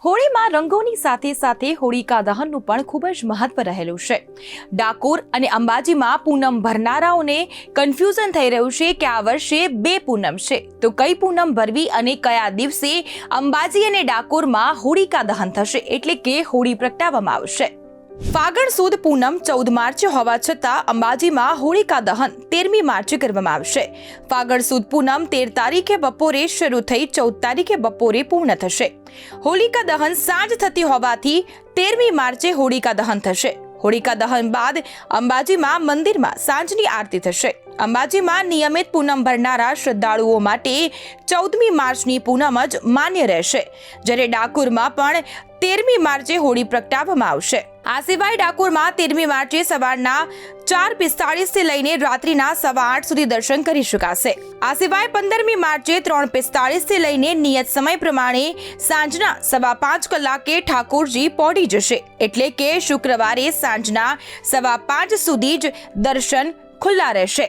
હોળીમાં રંગોની સાથે સાથે હોળિકા દહનનું પણ ખૂબ જ મહત્વ રહેલું છે। ડાકોર અને અંબાજીમાં પૂનમ ભરનારાઓને કન્ફ્યુઝન થઈ રહ્યું છે કે આ વર્ષે બે પૂનમ છે, તો કઈ પૂનમ ભરવી અને કયા દિવસે અંબાજી અને ડાકોરમાં હોળિકા દહન થશે, એટલે કે હોળી પ્રગટાવવામાં આવશે। ફાગણ સુદ પૂનમ 14 માર્ચે હોવા છતાં અંબાજીમાં હોળિકા દહન 13મી માર્ચે કરવામાં આવશે। ફાગણ સુદ પૂનમ 13 તારીખે બપોરે શરૂ થઈ 14 તારીખે બપોરે પૂર્ણ થશે। હોળિકા દહન સાંજ થતી હોવાથી 13મી માર્ચે હોળિકા દહન થશે। હોળિકા દહન બાદ અંબાજીમાં મંદિરમાં સાંજની આરતી થશે। અંબાજીમાં નિયમિત પૂનમ ભરનારા શ્રદ્ધાળુઓ માટે 14મી માર્ચની પૂનમ જ માન્ય રહેશે, જ્યારે ડાકોરમાં પણ 13મી માર્ચે હોળી પ્રગટાવવામાં આવશે। આ સિવાય ડાકોરમાં 13મી માર્ચે સવારના 4:45 થી લઈને રાત્રિના 8:15 સુધી દર્શન કરી શકાશે। આ સિવાય 15મી માર્ચે 3:45 થી લઈને નિયત સમય પ્રમાણે સાંજના 5:15 કલાકે ઠાકોરજી પહોંચી જશે, એટલે કે શુક્રવારે સાંજના 5:15 સુધી જ દર્શન ખુલ્લા રહેશે।